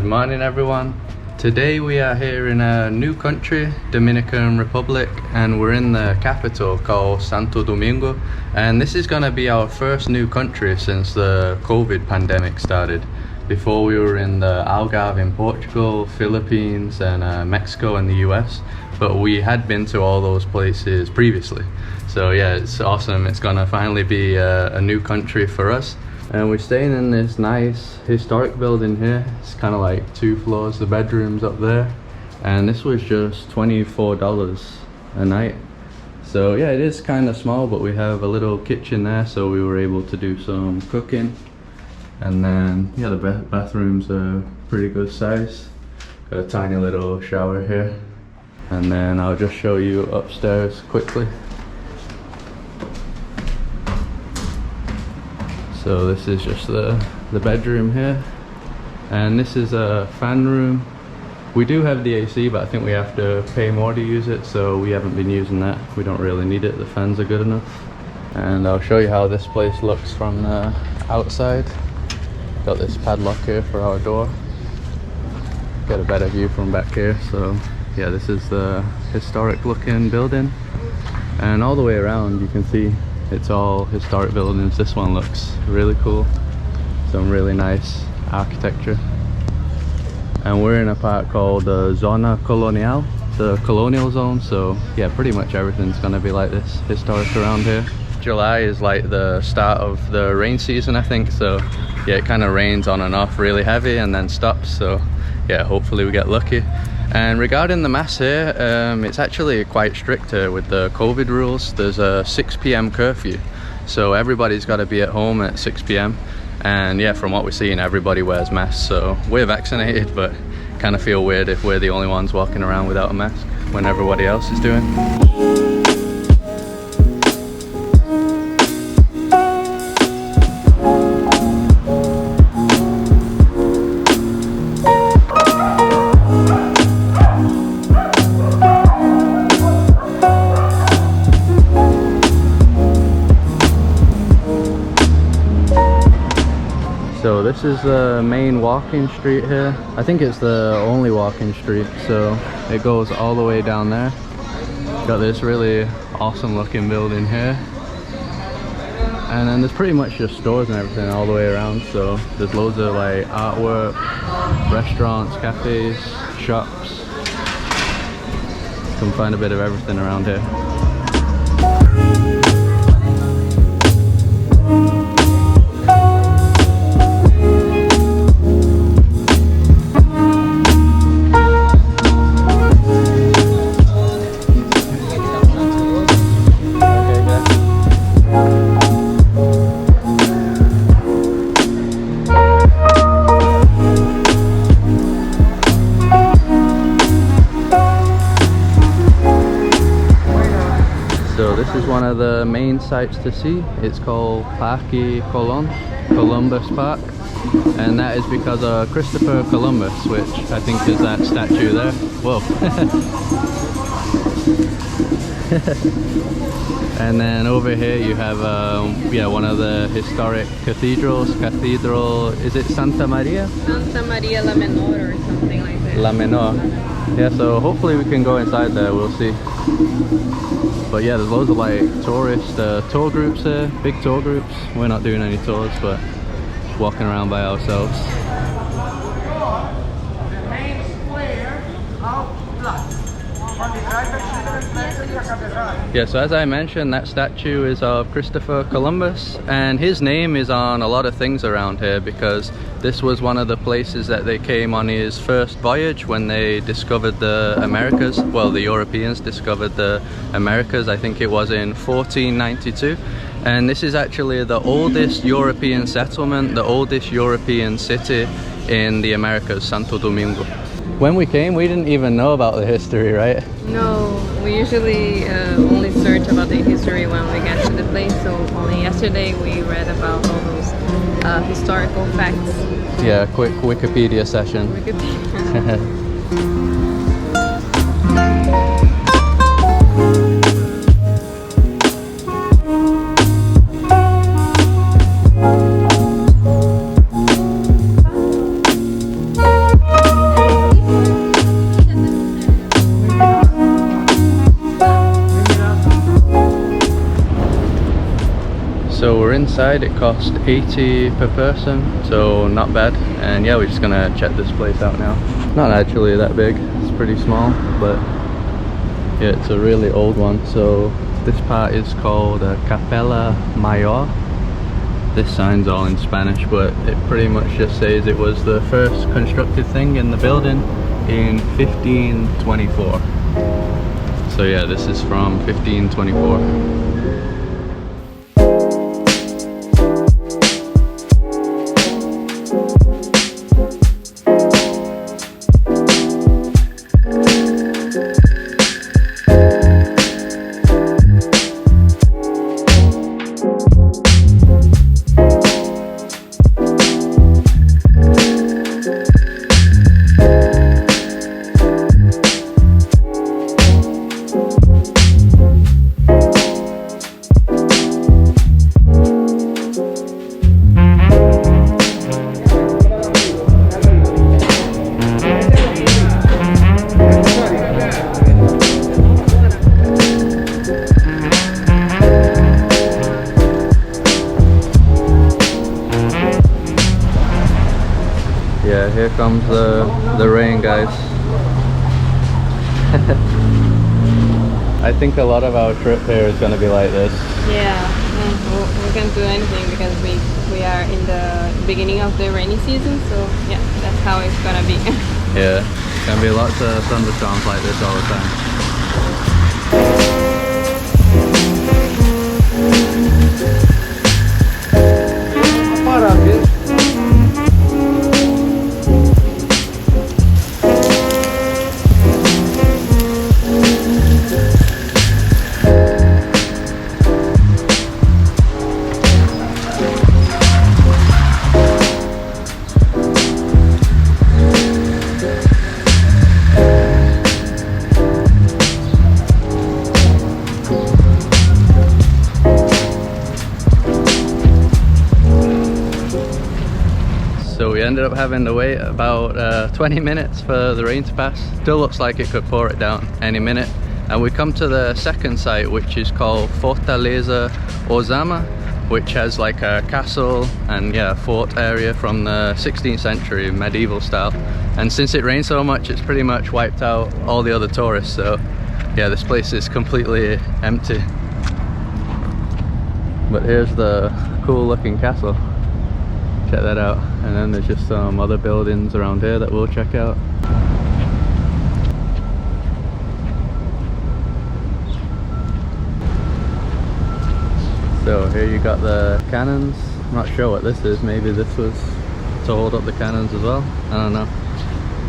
Good morning everyone. Today we are here in a new country, Dominican Republic, and we're in the capital called Santo Domingo, and this is going to be our first new country since the COVID pandemic started. Before we were in the Algarve in Portugal, Philippines and Mexico and the US, but we had been to all those places previously. So yeah, it's awesome. It's going to finally be a new country for us. And we're staying in this nice historic building here. It's kind of like 2 floors, the bedrooms up there. And this was just $24 a night. So yeah, it is kind of small, but we have a little kitchen there, so we were able to do some cooking. And then yeah, the bathrooms are pretty good size. Got a tiny little shower here. And then I'll just show you upstairs quickly. So this is just the bedroom here, and this is a fan room. We do have the AC, but I think we have to pay more to use it, so we haven't been using that. We don't really need it, the fans are good enough. And I'll show you how this place looks from the outside. Got this padlock here for our door. Get a better view from back here. So yeah, this is the historic looking building, and all the way around you can see it's all historic buildings. This one looks really cool. Some really nice architecture. And we're in a part called the ZONA COLONIAL, the colonial zone. So yeah, pretty much everything's gonna be like this, historic around here. July is like the start of the rain season, I think. So yeah, it kind of rains on and off really heavy and then stops. So yeah, hopefully we get lucky. And regarding the mass here, it's actually quite strict here with the COVID rules. There's a 6 p.m. curfew, so everybody's got to be at home at 6 p.m. and yeah, from what we're seeing, everybody wears masks. So we're vaccinated, but kind of feel weird if we're the only ones walking around without a mask when everybody else is doing. So this is the main walking street here. I think it's the only walking street, so it goes all the way down there. Got this really awesome looking building here. And then there's pretty much just stores and everything all the way around. So there's loads of like artwork, restaurants, cafes, shops. You can find a bit of everything around here. So this is one of the main sites to see. It's called PARQUE Columbus Park, and that is because of Christopher Columbus, which I think is that statue there. Whoa. And then over here you have yeah, one of the historic cathedrals. Is it Santa Maria? Santa Maria La Menor or something like that. La Menor. Yeah, so hopefully we can go inside there, we'll see. But yeah, there's loads of like tourist tour groups here, big tour groups. We're not doing any tours, but just walking around by ourselves. Yeah, so as I mentioned, that statue is of Christopher Columbus, and his name is on a lot of things around here because this was one of the places that they came on his first voyage when they discovered the Americas. Well, the Europeans discovered the Americas, I think it was in 1492. And this is actually the oldest European settlement, the oldest European city in the Americas, Santo Domingo. When we came, we didn't even know about the history, right? No, we usually only search about the history when we get to the place. So only yesterday we read about all those historical facts. Yeah, quick Wikipedia session. Wikipedia. inside it cost 80 per person, so not bad. And yeah, we're just gonna check this place out now. Not actually that big, it's pretty small, but yeah, it's a really old one. So this part is called Capella Mayor. This sign's all in Spanish, but it pretty much just says it was the first constructed thing in the building in 1524. So yeah, this is from 1524. Yeah, here comes the rain, guys. I think a lot of our trip here is going to be like this. Yeah, we can't do anything because we are in the beginning of the rainy season, so yeah, that's how it's gonna be. Yeah, it's going to be lots of thunderstorms like this all the time. So we ended up having to wait about 20 minutes for the rain to pass. Still looks like it could pour it down any minute. And we come to the second site, which is called Fortaleza OZAMA, which has like a castle and yeah, fort area from the 16th century medieval style. And since it rained so much, it's pretty much wiped out all the other tourists. So yeah, this place is completely empty. But here's the cool looking castle. Check that out. And then there's just some other buildings around here that we'll check out. So here you got the cannons. I'm not sure what this is. Maybe this was to hold up the cannons as well. I don't know.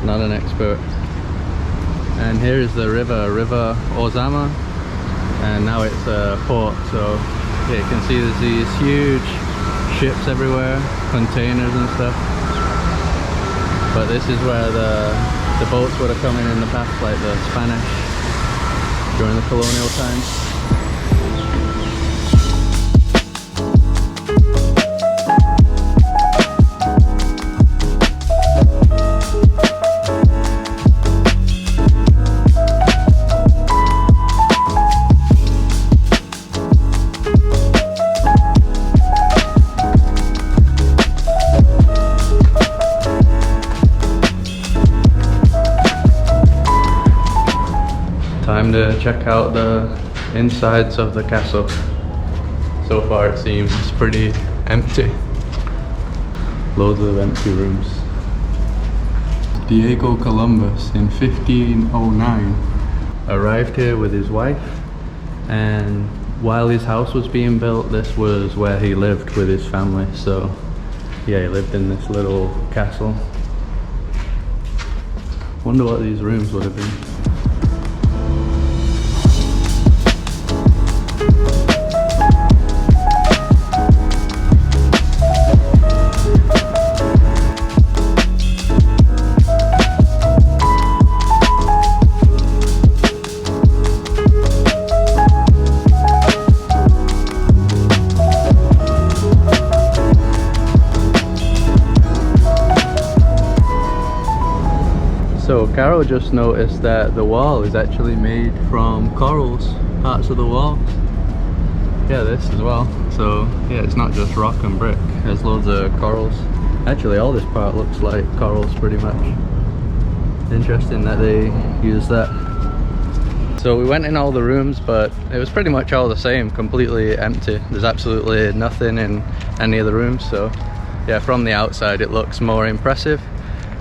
Not an expert. And here is the river OZAMA. And now it's a port. So yeah, you can see there's these huge ships everywhere, containers and stuff. But this is where the boats would have come in the past, like the Spanish during the colonial times. Time to check out the insides of the castle. So far it seems pretty empty. Loads of empty rooms. Diego Columbus in 1509 arrived here with his wife, and while his house was being built, this was where he lived with his family. So yeah, he lived in this little castle. Wonder what these rooms would have been. So Carol just noticed that the wall is actually made from corals, parts of the wall. Yeah, this as well. So so yeah, it's not just rock and brick. There's loads of corals. Actually, all this part looks like corals pretty much. Interesting that they use that. So we went in all the rooms, but it was pretty much all the same, completely empty. There's absolutely nothing in any of the rooms, so yeah, from the outside it looks more impressive.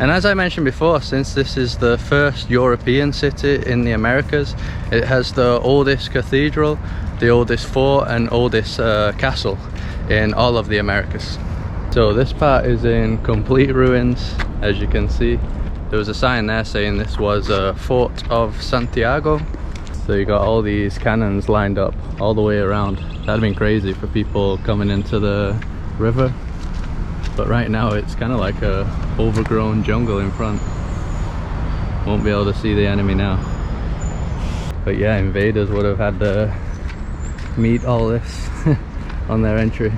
And as I mentioned before, since this is the first European city in the Americas, it has the oldest cathedral, the oldest fort and oldest castle in all of the Americas. So this part is in complete ruins, as you can see. There was a sign there saying this was a Fort of Santiago. So you got all these cannons lined up all the way around. That'd have been crazy for people coming into the river. But right now it's kind of like a overgrown jungle in front. Won't be able to see the enemy now. But yeah, invaders would have had to meet all this on their entry.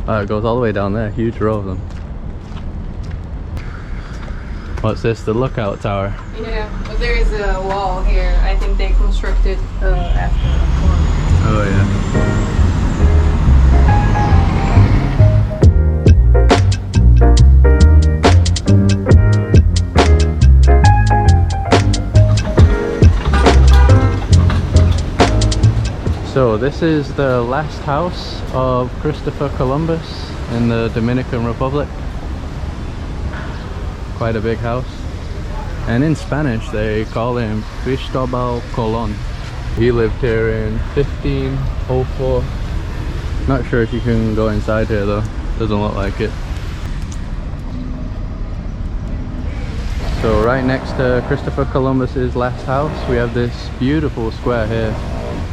Oh, it goes all the way down there, huge row of them. What's this, the lookout tower? Yeah, but there is a wall here. I think they constructed after the war. Oh yeah. So this is the last house of Christopher Columbus in the Dominican Republic. Quite a big house. And in Spanish they call him Cristobal Colon. He lived here in 1504. Not sure if you can go inside here though. Doesn't look like it. So right next to Christopher Columbus's last house, we have this beautiful square here.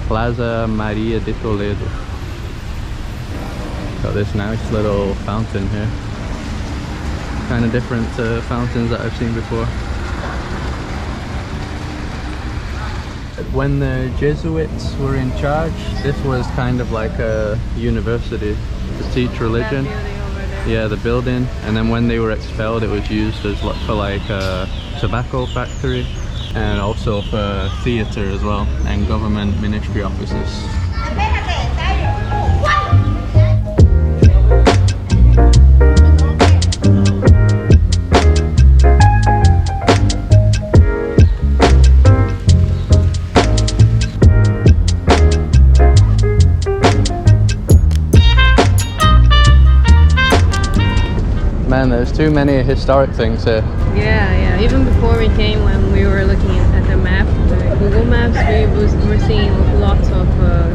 PLAZA MARÍA de TOLEDO. Got this nice little fountain here. Kind of different to fountains that I've seen before. When the Jesuits were in charge, this was kind of like a university to teach religion. Yeah, the building. And then when they were expelled, it was used as for like a tobacco factory. And also for theatre as well, and government ministry offices. Man, there's too many historic things here. Yeah, even before we came, when we were looking at the map, the Google Maps, we were seeing lots of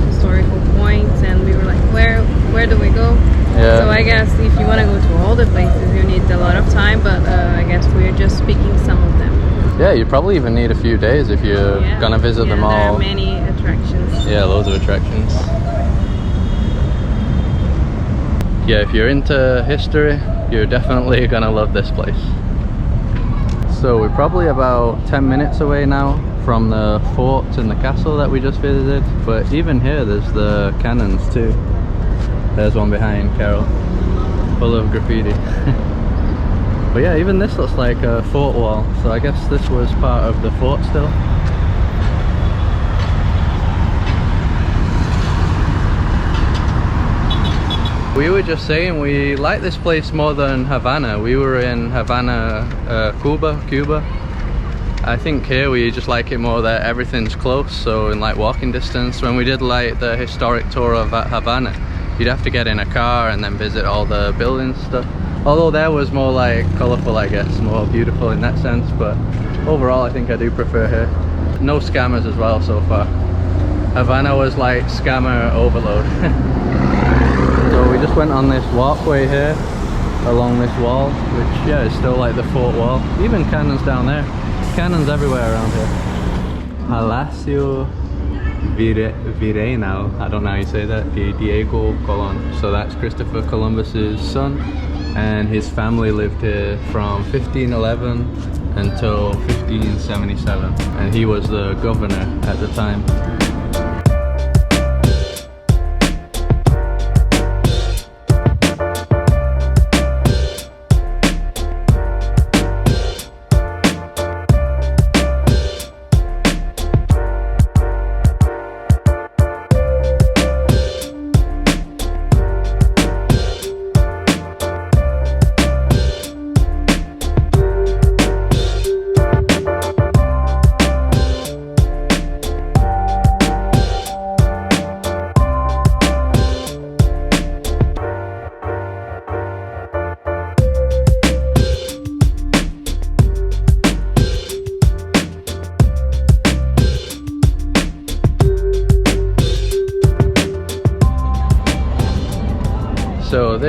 historical points, and we were like, where do we go? Yeah. So I guess if you want to go to all the places, you need a lot of time, but I guess we're just picking some of them. Yeah, you probably even need a few days if you're gonna visit them all. There are many attractions. Yeah, loads of attractions. Yeah, if you're into history, you're definitely gonna love this place. So we're probably about 10 minutes away now from the fort and the castle that we just visited, but even here there's the cannons too. There's one behind Carol, full of graffiti. But yeah, even this looks like a fort wall, so I guess this was part of the fort still. We were just saying we like this place more than Havana. We were in Havana, Cuba. I think here we just like it more that everything's close, so in like walking distance. When we did like the historic tour of Havana, you'd have to get in a car and then visit all the buildings and stuff. Although there was more like colourful, I guess, more beautiful in that sense, but overall I think I do prefer here. No scammers as well so far. Havana was like scammer overload. So we just went on this walkway here along this wall, which yeah is still like the fort wall. Even cannons down there. Cannons everywhere around here. Palacio Virreinal, I don't know how you say that, Diego Colon. So that's Christopher Columbus's son, and his family lived here from 1511 until 1577, and he was the governor at the time.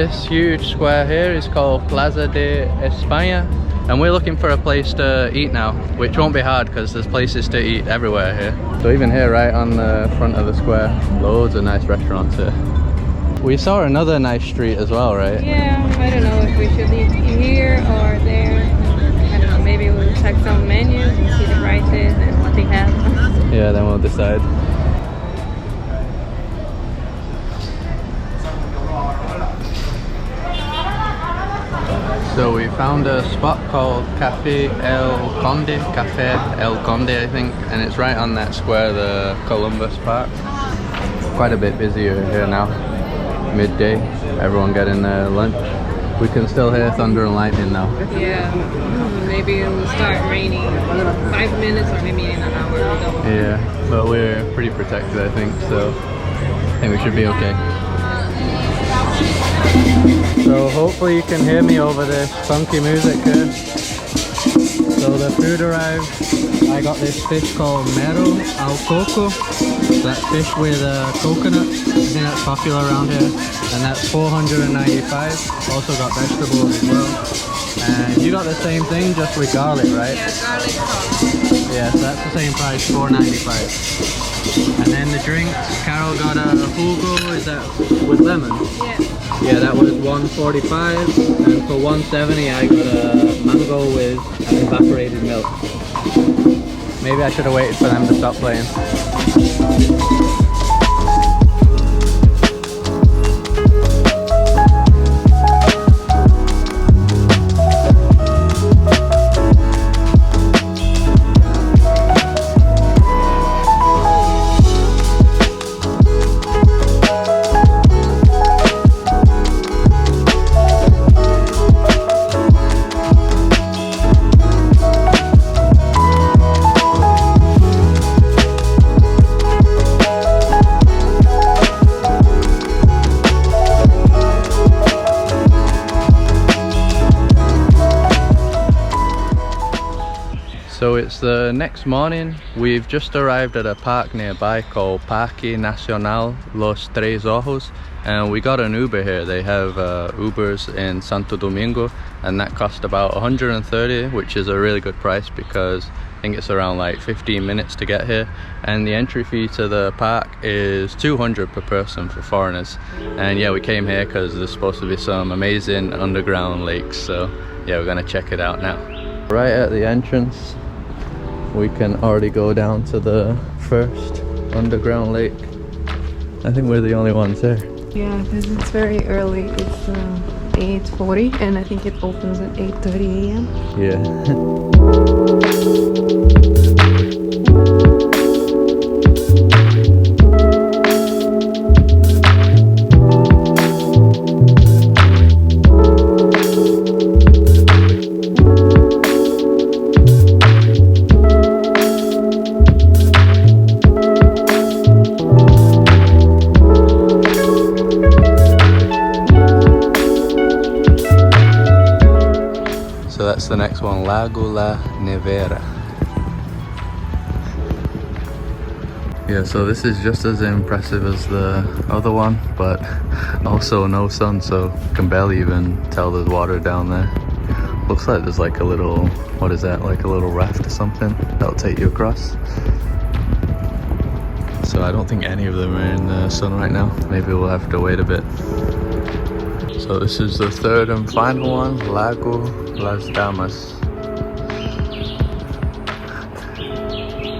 this huge square here is called Plaza de España, and we're looking for a place to eat now, which won't be hard because there's places to eat everywhere here. So even here right on the front of the square, loads of nice restaurants here. We saw another nice street as well, right? Yeah, I don't know if we should eat here or there. I don't know, maybe we'll check some menus and see the prices and what they have. Yeah, then we'll decide. So we found a spot called Cafe El Conde, I think, and it's right on that square, the Columbus Park. Quite a bit busier here now, midday, everyone getting their lunch. We can still hear thunder and lightning now. Yeah, maybe it will start raining in 5 minutes or maybe in an hour. We don't know. Yeah, but we're pretty protected, I think, so I think we should be okay. So hopefully you can hear me over this funky music here. So the food arrived. I got this fish called mero al coco. That fish with coconut. I think that's popular around here. And that's $495. Also got vegetables as well. And you got the same thing, just with garlic, right? Yeah, garlic sauce. Yeah, so that's the same price, $4.95. And then the drinks, Carol got a jugo, is that with lemon? Yeah. Yeah, that was $1.45, and for $1.70 I got a mango with evaporated milk. Maybe I should have waited for them to stop playing. So it's the next morning. We've just arrived at a park nearby called Parque Nacional Los Tres Ojos, and we got an Uber here. They have Ubers in Santo Domingo, and that cost about 130, which is a really good price because I think it's around like 15 minutes to get here. And the entry fee to the park is 200 per person for foreigners. And yeah, we came here because there's supposed to be some amazing underground lakes, so yeah, we're gonna check it out now. Right at the entrance we can already go down to the first underground lake. I think we're the only ones there. Yeah, because it's very early. It's 8:40 and I think it opens at 8:30 a.m. Yeah. The next one, Lago La Nevera. Yeah, so this is just as impressive as the other one, but also no sun, so you can barely even tell there's water down there. Looks like there's like a little, what is that, like a little raft or something that'll take you across. So I don't think any of them are in the sun right now. Maybe we'll have to wait a bit. So this is the third and final one, Lago Las Damas.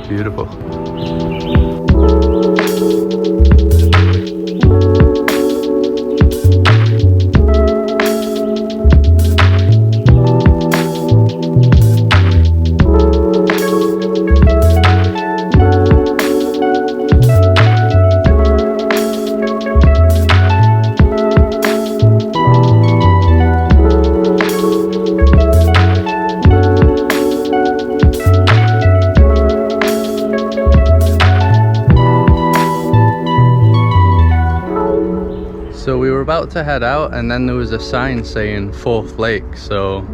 Beautiful. So we were about to head out and then there was a sign saying 4th lake, so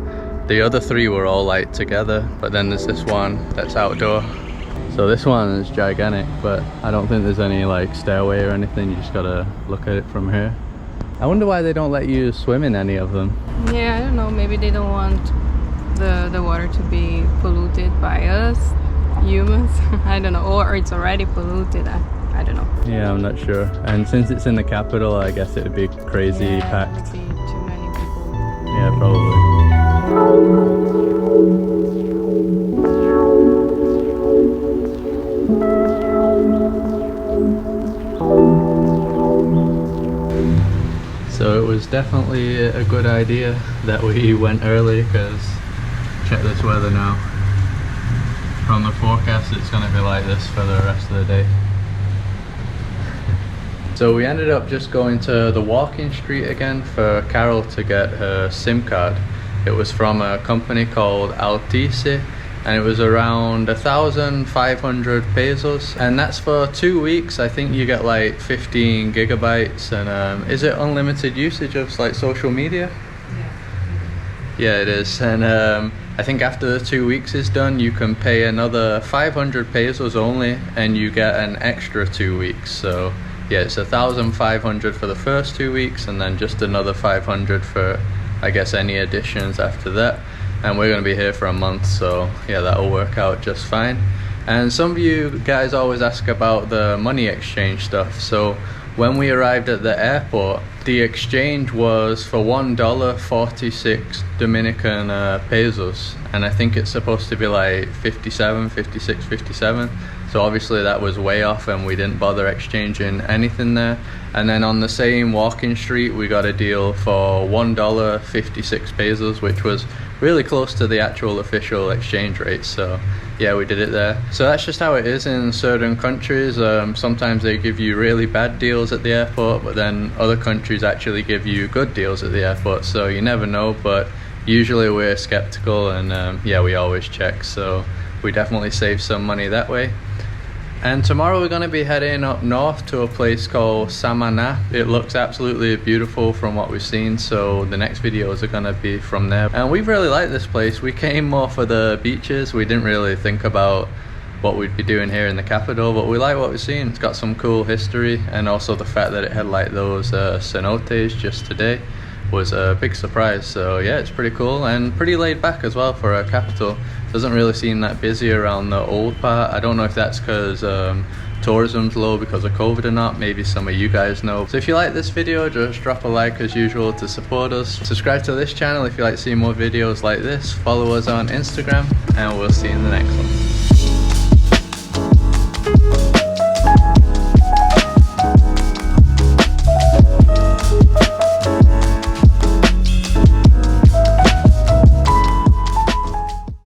the other 3 were all like together, but then there's this one that's outdoor. So this one is gigantic, but I don't think there's any like stairway or anything, you just gotta look at it from here. I wonder why they don't let you swim in any of them. Yeah, I don't know, maybe they don't want the water to be polluted by us humans. I don't know, or it's already polluted. I don't know. Yeah, I'm not sure. And since it's in the capital, I guess it would be crazy packed. It would be too many people. Yeah, probably. So it was definitely a good idea that we went early, because check this weather now. From the forecast it's going to be like this for the rest of the day. So we ended up just going to the walking street again for Carol to get her SIM card. It was from a company called Altice, and it was around 1,500 pesos, and that's for 2 weeks. I think you get like 15 gigabytes, and is it unlimited usage of like social media? Yeah, it is. And I think after the 2 weeks is done, you can pay another 500 pesos only, and you get an extra 2 weeks. So yeah, it's 1,500 for the first 2 weeks, and then just another 500 for, I guess, any additions after that. And we're going to be here for a month, so yeah, that'll work out just fine. And some of you guys always ask about the money exchange stuff. So when we arrived at the airport, the exchange was for $1, 46 Dominican pesos, and I think it's supposed to be like 57, 56, 57. So obviously that was way off, and we didn't bother exchanging anything there. And then on the same walking street, we got a deal for $1, 56 pesos, which was really close to the actual official exchange rate. So yeah, we did it there. So that's just how it is in certain countries. Sometimes they give you really bad deals at the airport, but then other countries actually give you good deals at the airport. So you never know, but usually we're skeptical, and yeah, we always check. So we definitely save some money that way. And tomorrow we're going to be heading up north to a place called Samaná. It looks absolutely beautiful from what we've seen, so the next videos are going to be from there. And we really like this place. We came more for the beaches. We didn't really think about what we'd be doing here in the capital, but we like what we've seen. It's got some cool history, and also the fact that it had like those cenotes just today was a big surprise. So yeah, it's pretty cool and pretty laid back as well for a capital. Doesn't really seem that busy around the old part. I don't know if that's because tourism's low because of COVID or not. Maybe some of you guys know. So if you like this video, just drop a like as usual to support us. Subscribe to this channel if you like to see more videos like this. Follow us on Instagram, and we'll see you in the next one.